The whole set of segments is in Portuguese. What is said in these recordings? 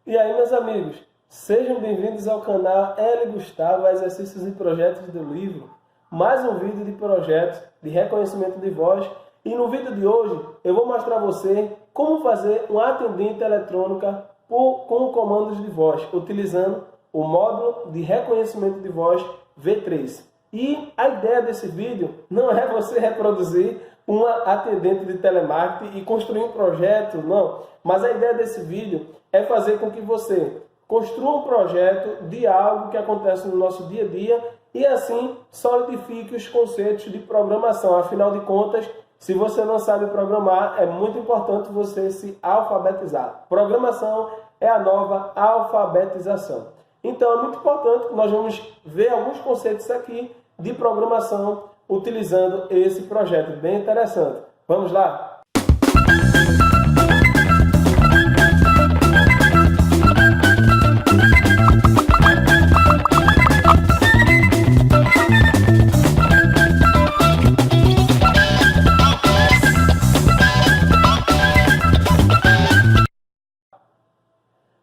E aí, meus amigos, sejam bem-vindos ao canal L. Gustavo, Exercícios e Projetos do Livro. Mais um vídeo de projetos de reconhecimento de voz. E no vídeo de hoje, eu vou mostrar a você como fazer uma atendente eletrônica com comandos de voz, utilizando o módulo de reconhecimento de voz V3. E a ideia desse vídeo não é você reproduzir uma atendente de telemarketing e construir um projeto, não. Mas a ideia desse vídeo é fazer com que você construa um projeto de algo que acontece no nosso dia a dia e assim solidifique os conceitos de programação. Afinal de contas, se você não sabe programar, é muito importante você se alfabetizar. Programação é a nova alfabetização. Então é muito importante que nós vamos ver alguns conceitos aqui de programação utilizando esse projeto. Bem interessante. Vamos lá?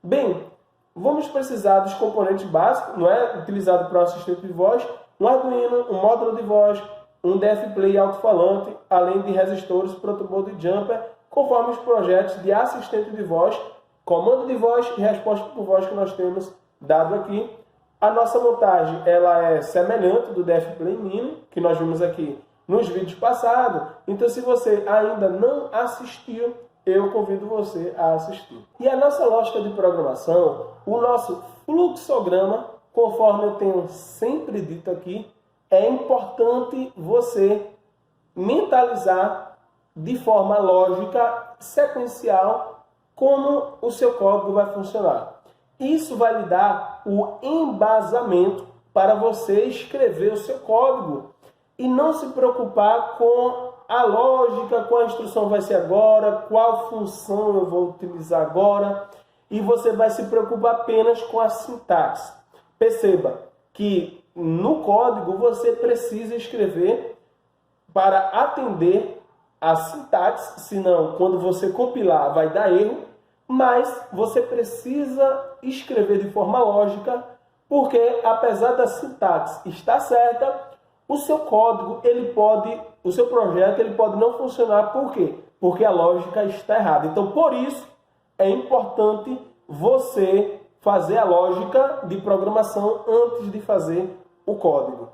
Bem, vamos precisar dos componentes básicos, não é? Utilizado para o assistente de voz, um Arduino, um módulo de voz, um DF-Play alto-falante, além de resistores, protoboard e jumper, conforme os projetos de assistente de voz, comando de voz e resposta por voz que nós temos dado aqui. A nossa montagem ela é semelhante do DF-Play Mini, que nós vimos aqui nos vídeos passados. Então, se você ainda não assistiu, eu convido você a assistir. E a nossa lógica de programação, o nosso fluxograma, conforme eu tenho sempre dito aqui, é importante você mentalizar de forma lógica, sequencial, como o seu código vai funcionar. Isso vai lhe dar o embasamento para você escrever o seu código e não se preocupar com a lógica, qual a instrução vai ser agora, qual função eu vou utilizar agora, e você vai se preocupar apenas com a sintaxe. Perceba que no código você precisa escrever para atender a sintaxe, senão quando você compilar vai dar erro, mas você precisa escrever de forma lógica, porque apesar da sintaxe estar certa, o seu código, o seu projeto, ele pode não funcionar. Por quê? Porque a lógica está errada. Então, por isso, é importante você fazer a lógica de programação antes de fazer o código.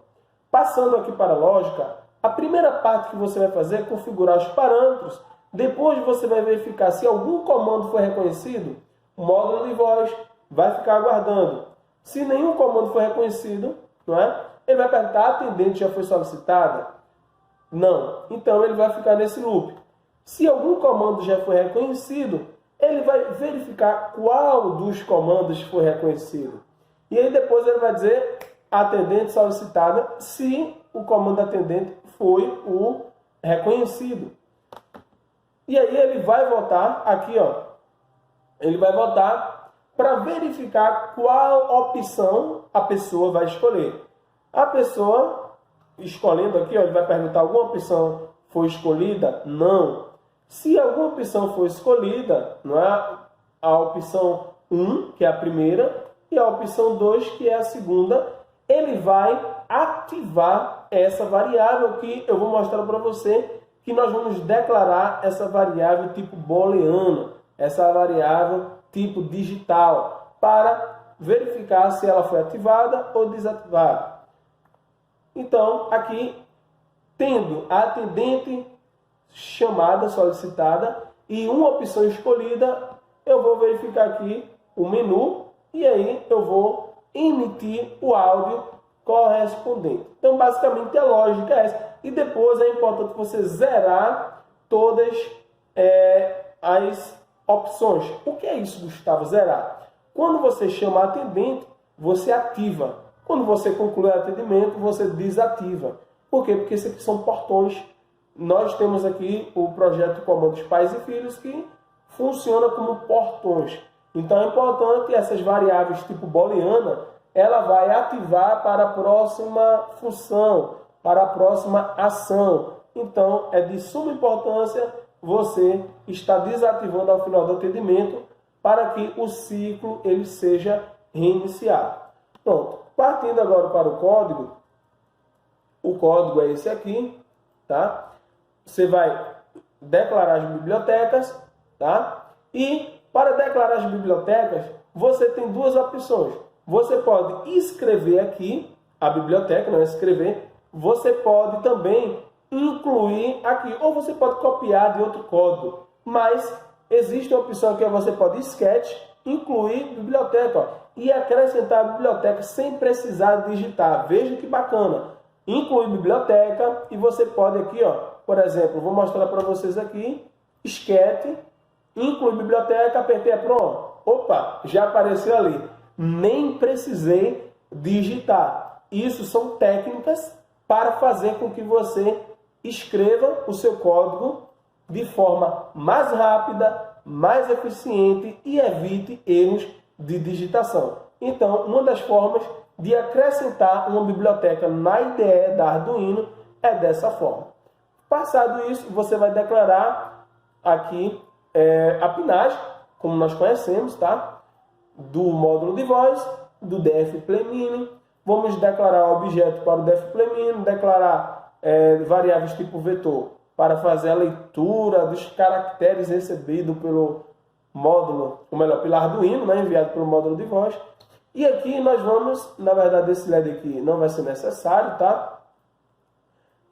Passando aqui para a lógica, a primeira parte que você vai fazer é configurar os parâmetros. Depois você vai verificar se algum comando foi reconhecido, o módulo de voz vai ficar aguardando. Se nenhum comando foi reconhecido, não é? Ele vai perguntar, a atendente já foi solicitada? Não. Então ele vai ficar nesse loop. Se algum comando já foi reconhecido, ele vai verificar qual dos comandos foi reconhecido. E aí depois ele vai dizer atendente solicitada se o comando atendente foi o reconhecido. E aí ele vai voltar aqui, ó. Ele vai voltar para verificar qual opção a pessoa vai escolher. A pessoa escolhendo aqui, ó, ele vai perguntar alguma opção foi escolhida? Não. Se alguma opção foi escolhida, não é? A opção 1, que é a primeira, e a opção 2, que é a segunda, ele vai ativar essa variável que eu vou mostrar para você, que nós vamos declarar essa variável tipo booleana, essa variável tipo digital, para verificar se ela foi ativada ou desativada. Então, aqui, tendo a atendente chamada, solicitada, e uma opção escolhida, eu vou verificar aqui o menu, e aí eu vou emitir o áudio correspondente. Então, basicamente, a lógica é essa. E depois é importante você zerar todas as opções. O que é isso, Gustavo? Zerar. Quando você chama a atendente, você ativa. Quando você conclui o atendimento, você desativa. Por quê? Porque esses aqui são portões. Nós temos aqui o projeto Comandos Pais e Filhos que funciona como portões. Então é importante essas variáveis tipo booleana, ela vai ativar para a próxima função, para a próxima ação. Então é de suma importância você estar desativando ao final do atendimento para que o ciclo ele seja reiniciado. Pronto. Partindo agora para o código é esse aqui, tá? Você vai declarar as bibliotecas, tá? E para declarar as bibliotecas, você tem duas opções. Você pode escrever aqui a biblioteca, não é escrever. Você pode também incluir aqui, ou você pode copiar de outro código. Mas existe uma opção que você pode sketch, incluir biblioteca, ó, e acrescentar a biblioteca sem precisar digitar. Veja que bacana. Incluir biblioteca e você pode aqui, ó, por exemplo, vou mostrar para vocês aqui, sketch, incluir biblioteca, apertei pronto. Opa, já apareceu ali. Nem precisei digitar. Isso são técnicas para fazer com que você escreva o seu código de forma mais rápida, mais eficiente e evite erros de digitação. Então, uma das formas de acrescentar uma biblioteca na IDE da Arduino é dessa forma. Passado isso, você vai declarar aqui a pinagem, como nós conhecemos, tá? Do módulo de voz, do DF-Play Mini. Vamos declarar o objeto para o DF-Play Mini, declarar variáveis tipo vetor para fazer a leitura dos caracteres recebidos pelo módulo, ou melhor, pelo Arduino, né, enviado pelo módulo de voz. E aqui nós vamos, na verdade esse LED aqui não vai ser necessário, tá?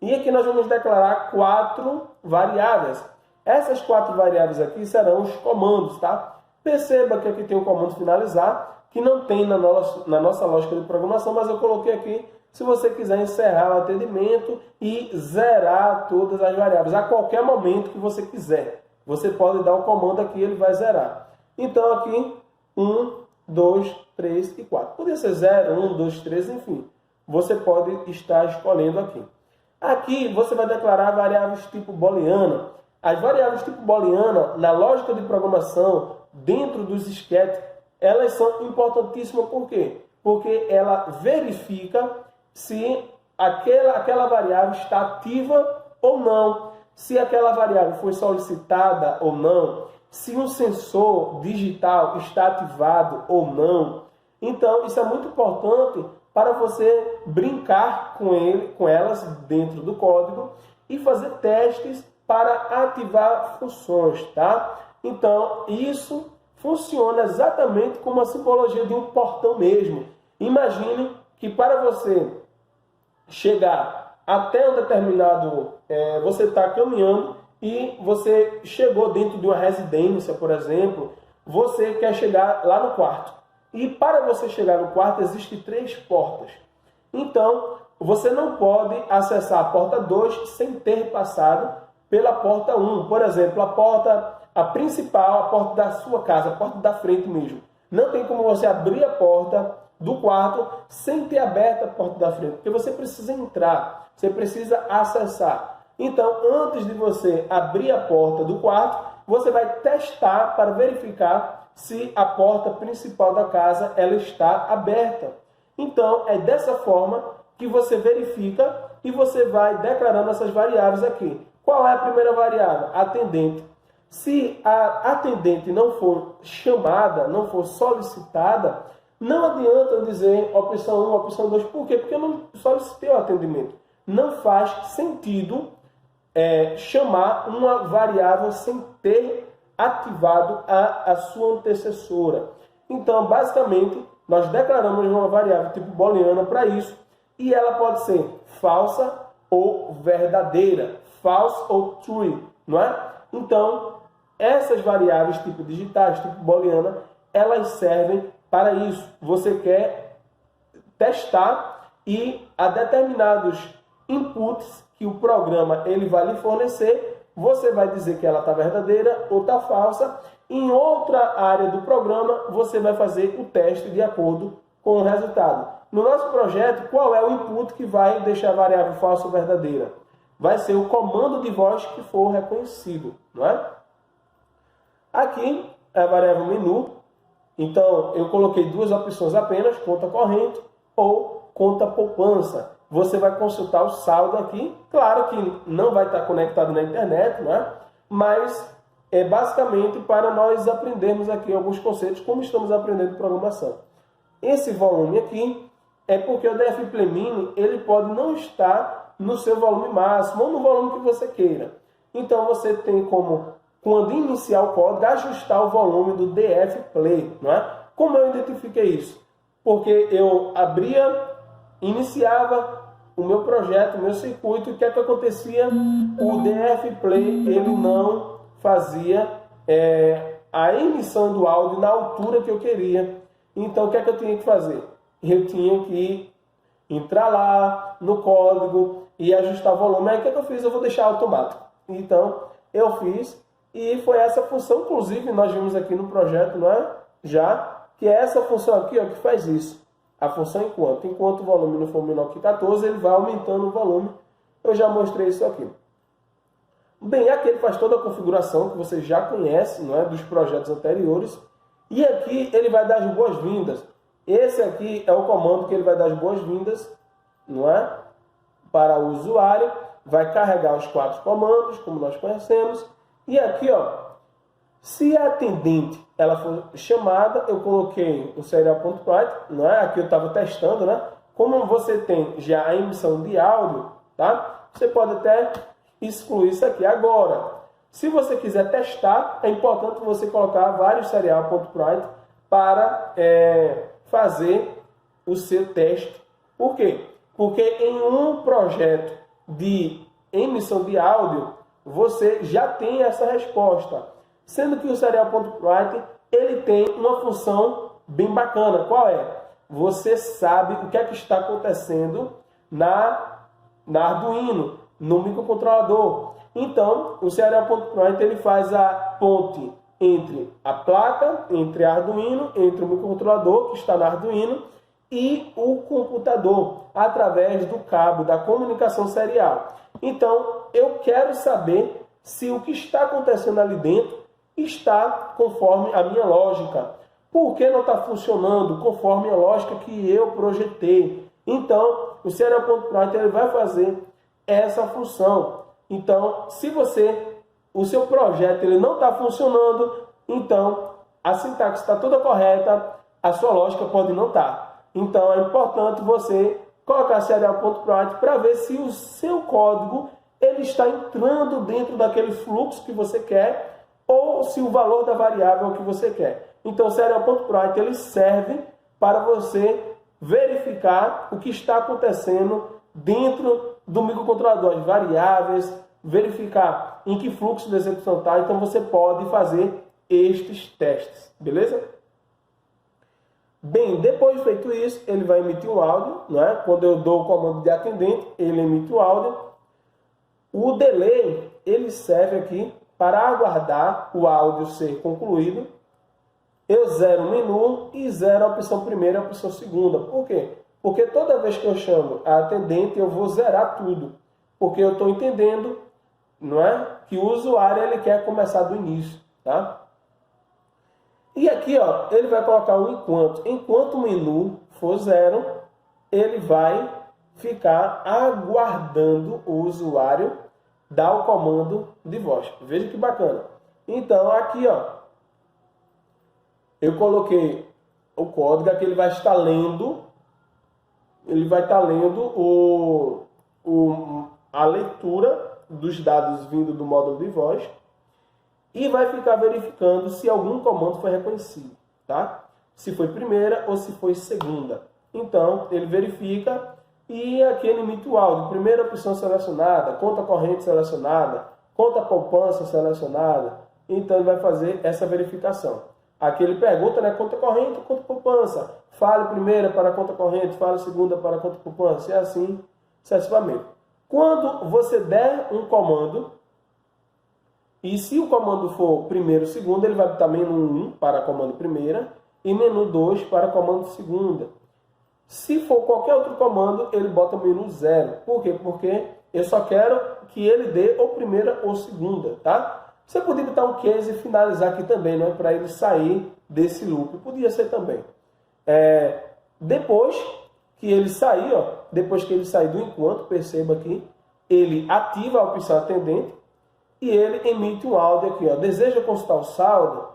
E aqui nós vamos declarar 4 variáveis. Essas 4 variáveis aqui serão os comandos, tá? Perceba que aqui tem o comando finalizar, que não tem na nossa lógica de programação, mas eu coloquei aqui se você quiser encerrar o atendimento e zerar todas as variáveis. A qualquer momento que você quiser, você pode dar o comando aqui e ele vai zerar. Então aqui, 1, 2, 3 e 4. Podia ser 0, 1, 2, 3, enfim. Você pode estar escolhendo aqui. Aqui você vai declarar variáveis tipo booleana. As variáveis tipo booleana, na lógica de programação, dentro dos sketches, elas são importantíssimas. Por quê? Porque ela verifica se aquela variável está ativa ou não, se aquela variável foi solicitada ou não, se um sensor digital está ativado ou não. Então, isso é muito importante para você brincar com elas dentro do código e fazer testes para ativar funções, tá? Então, isso funciona exatamente como a simbologia de um portão mesmo. Imagine que para você chegar até um determinado... você está caminhando e você chegou dentro de uma residência, por exemplo, você quer chegar lá no quarto. E para você chegar no quarto, existem 3 portas. Então, você não pode acessar a porta 2 sem ter passado pela porta 1. Por exemplo, a principal, a porta da sua casa, a porta da frente mesmo. Não tem como você abrir a porta do quarto sem ter aberto a porta da frente, porque você precisa entrar, você precisa acessar. Então, antes de você abrir a porta do quarto, você vai testar para verificar se a porta principal da casa ela está aberta. Então, é dessa forma que você verifica e você vai declarando essas variáveis aqui. Qual é a primeira variável? Atendente. Se a atendente não for chamada, não for solicitada, não adianta eu dizer opção 1, opção 2. Por quê? Porque eu não solicitei o atendimento. Não faz sentido chamar uma variável sem ter ativado a sua antecessora. Então, basicamente, nós declaramos uma variável tipo booleana para isso, e ela pode ser falsa ou verdadeira, false ou true, não é? Então, essas variáveis tipo digitais, tipo booleana, elas servem para isso. Você quer testar e a determinados inputs que o programa ele vai lhe fornecer, você vai dizer que ela está verdadeira ou está falsa. Em outra área do programa, você vai fazer o teste de acordo com o resultado. No nosso projeto, qual é o input que vai deixar a variável falsa ou verdadeira? Vai ser o comando de voz que for reconhecido, não é? Aqui é a variável menu. Então, eu coloquei 2 opções apenas, conta corrente ou conta poupança. Você vai consultar o saldo aqui. Claro que não vai estar conectado na internet, né? Mas é basicamente para nós aprendermos aqui alguns conceitos, como estamos aprendendo programação. Esse volume aqui é porque o DF Play Mini ele pode não estar no seu volume máximo ou no volume que você queira. Então você tem como, quando iniciar o código, ajustar o volume do DF Play, não é? Como eu identifiquei isso? Porque eu abria, iniciava o meu projeto, o meu circuito, e o que é que acontecia? O DF Play ele não fazia a emissão do áudio na altura que eu queria. Então o que é que eu tinha que fazer? Eu tinha que entrar lá no código e ajustar o volume. Aí o que é que eu fiz? Eu vou deixar automático. Então eu fiz e foi essa função, inclusive nós vimos aqui no projeto, não é? Já, que é essa função aqui, ó, que faz isso. A função enquanto o volume não for menor que 14, ele vai aumentando o volume. Eu já mostrei isso aqui. Bem, aqui ele faz toda a configuração que você já conhece, não é, dos projetos anteriores. E aqui ele vai dar as boas-vindas. Esse aqui é o comando que ele vai dar as boas-vindas, não é, para o usuário. Vai carregar os 4 comandos, como nós conhecemos. E aqui, ó, se a atendente ela for chamada, eu coloquei o serial.write, não é? Aqui eu estava testando, né? Como você tem já a emissão de áudio, tá? Você pode até excluir isso aqui. Agora, se você quiser testar, é importante você colocar vários serial.write para fazer o seu teste. Por quê? Porque em um projeto de emissão de áudio, você já tem essa resposta. Sendo que o serial.write ele tem uma função bem bacana. Qual é? Você sabe o que é que está acontecendo na Arduino, no microcontrolador. Então, o serial.write ele faz a ponte entre a placa, entre a Arduino, entre o microcontrolador que está na Arduino e o computador, através do cabo da comunicação serial. Então, eu quero saber se o que está acontecendo ali dentro está conforme a minha lógica. Por que não está funcionando conforme a lógica que eu projetei? Então, o serial.write ele vai fazer essa função. Então, se o seu projeto ele não está funcionando, então a sintaxe está toda correta, a sua lógica pode não estar. Então, é importante você colocar serial.write para ver se o seu código ele está entrando dentro daquele fluxo que você quer ou se o valor da variável é o que você quer. Então, o serial.write ele serve para você verificar o que está acontecendo dentro do microcontrolador, as variáveis, verificar em que fluxo de execução está. Então, você pode fazer estes testes, beleza? Bem, depois de feito isso, ele vai emitir um áudio, né? Quando eu dou o comando de atendente, ele emite o áudio. O delay, ele serve aqui para aguardar o áudio ser concluído. Eu zero o menu e zero a opção primeira e a opção segunda. Por quê? Porque toda vez que eu chamo a atendente, eu vou zerar tudo. Porque eu estou entendendo, não é, que o usuário ele quer começar do início, tá? E aqui, ó, ele vai colocar um enquanto. Enquanto o menu for zero, ele vai ficar aguardando o usuário dar o comando de voz. Veja que bacana. Então, aqui, ó, eu coloquei o código que ele vai estar lendo. Ele vai estar lendo a leitura dos dados vindo do módulo de voz e vai ficar verificando se algum comando foi reconhecido, tá? Se foi primeira ou se foi segunda. Então, ele verifica e aqui ele emite o áudio. Primeira opção selecionada, conta corrente selecionada, conta poupança selecionada. Então, ele vai fazer essa verificação. Aqui ele pergunta, né, conta corrente ou conta poupança. Fale primeira para a conta corrente, fale segunda para a conta poupança. E assim, sucessivamente. Quando você der um comando, e se o comando for primeiro ou segundo, ele vai botar menu 1 para comando primeira e menu 2 para comando segunda. Se for qualquer outro comando, ele bota menu 0. Por quê? Porque eu só quero que ele dê ou primeira ou segunda, tá? Você podia botar um case e finalizar aqui também, né? Para ele sair desse loop. Podia ser também. Depois que ele sair, ó, depois que ele sair do enquanto, perceba aqui, ele ativa a opção atendente e ele emite um áudio aqui, ó, deseja consultar o saldo,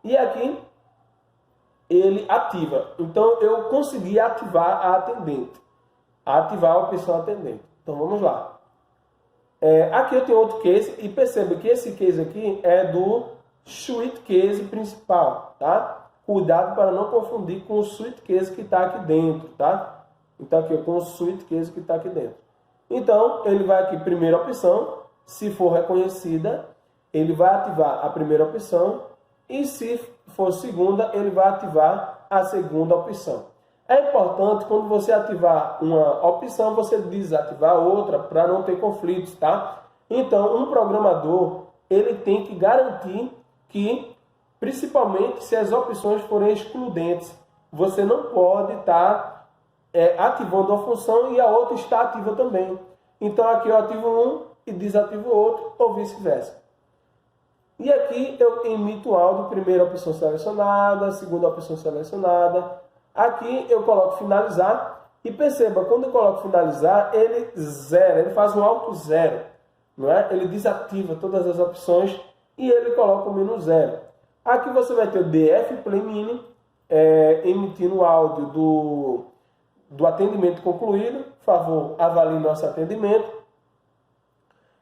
e aqui ele ativa. Então, eu consegui ativar a atendente, ativar a opção atendente. Então, vamos lá. Aqui eu tenho outro case, e perceba que esse case aqui é do suite case principal, tá? Cuidado para não confundir com o suite case que está aqui dentro, tá? Então, aqui com o suite case que está aqui dentro. Então, ele vai aqui, primeira opção, se for reconhecida, ele vai ativar a primeira opção, e se for segunda, ele vai ativar a segunda opção. É importante, quando você ativar uma opção, você desativar outra para não ter conflitos, tá? Então, um programador, ele tem que garantir que, principalmente se as opções forem excludentes, você não pode estar ativando uma função e a outra está ativa também. Então, aqui eu ativo um e desativo o outro, ou vice-versa. E aqui eu emito o áudio, primeira opção selecionada, segunda opção selecionada. Aqui eu coloco finalizar e perceba, quando eu coloco finalizar, ele zera, ele faz um auto zero, não é? Ele desativa todas as opções e ele coloca o menu zero. Aqui você vai ter o DF Play Mini emitindo o áudio do atendimento concluído. Por favor, avalie nosso atendimento.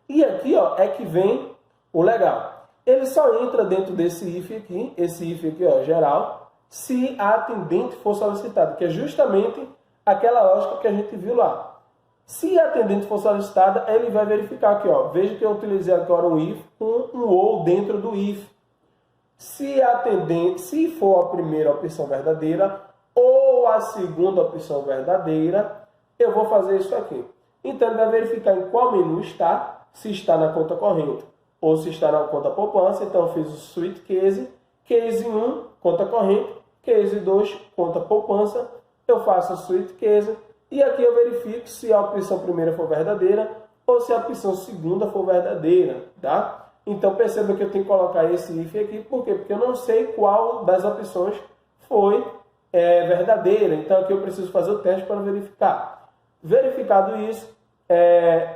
E aqui, ó, é que vem o legal. Ele só entra dentro desse if aqui, esse if aqui, ó, geral, se a atendente for solicitada, que é justamente aquela lógica que a gente viu lá. Se a atendente for solicitada, ele vai verificar aqui, ó, veja que eu utilizei agora um if com um ou dentro do if. Se for a primeira opção verdadeira ou a segunda opção verdadeira, eu vou fazer isso aqui. Então, ele vai verificar em qual menu está, se está na conta corrente ou se está na conta poupança. Então, eu fiz o suite case, case 1, conta corrente, case 2, conta poupança. Eu faço o suite case e aqui eu verifico se a opção primeira for verdadeira ou se a opção segunda for verdadeira, tá? Então, perceba que eu tenho que colocar esse if aqui. Por quê? Porque eu não sei qual das opções foi verdadeira. Então, aqui eu preciso fazer o teste para verificar. Verificado isso,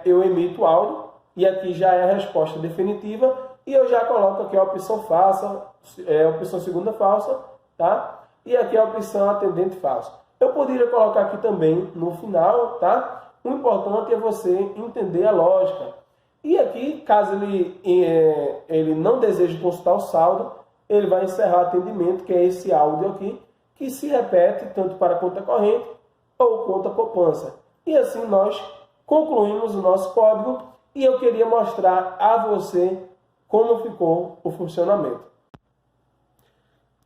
eu emito o áudio. E aqui já é a resposta definitiva. E eu já coloco aqui a opção falsa, a opção segunda falsa, tá? E aqui a opção atendente falsa. Eu poderia colocar aqui também no final, tá? O importante é você entender a lógica. E aqui, caso ele não deseje consultar o saldo, ele vai encerrar o atendimento, que é esse áudio aqui, que se repete tanto para conta corrente ou conta poupança. E assim nós concluímos o nosso código. E eu queria mostrar a você como ficou o funcionamento.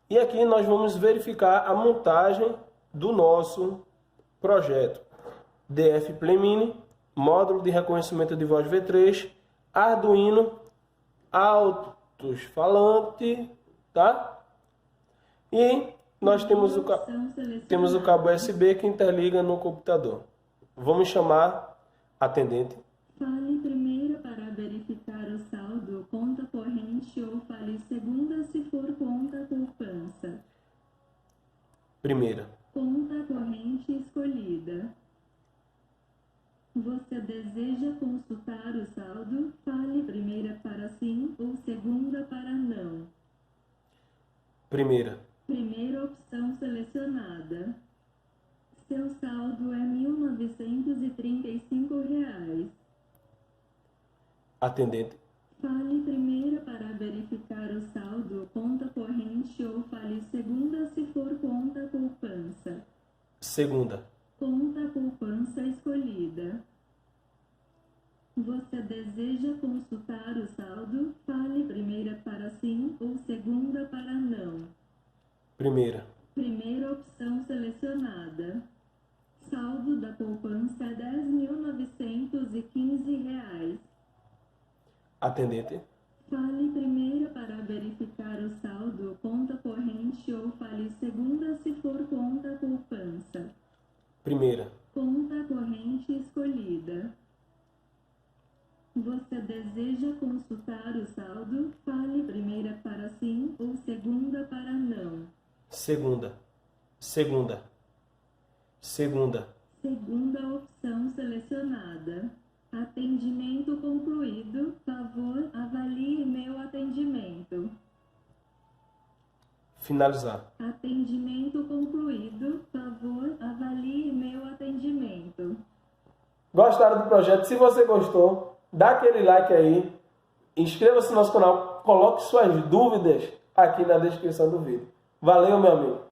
E aqui nós vamos verificar a montagem do nosso projeto. DF Play Mini, módulo de reconhecimento de voz V3, Arduino, alto-falante, tá? E nós temos o cabo USB que interliga no computador. Vamos chamar atendente. Fale primeiro para verificar o saldo, conta corrente, ou fale segunda se for conta poupança. Primeira. Conta corrente escolhida. Você deseja consultar o saldo? Fale primeira para sim ou segunda para não. Primeira. Primeira opção selecionada. Seu saldo é R$ 1.935. Atendente. Fale primeiro para verificar o saldo, conta corrente, ou fale segunda se for conta poupança. Segunda. Conta poupança escolhida. Você deseja consultar o saldo? Fale primeira para sim ou segunda para não. Primeira. Primeira opção selecionada. Saldo da poupança é R$ 10.915. Atendente. Fale primeiro para verificar o saldo, conta corrente, ou fale segunda se for conta poupança. Primeira. Conta corrente escolhida. Você deseja consultar o saldo? Fale primeira para sim ou segunda para não. Segunda. Segunda. Segunda. Segunda opção selecionada. Atendimento concluído. Favor, avalie meu atendimento. Finalizar. Atendimento concluído. Favor, avalie meu atendimento. Gostaram do projeto? Se você gostou, dá aquele like aí. Inscreva-se no nosso canal. Coloque suas dúvidas aqui na descrição do vídeo. Valeu, meu amigo.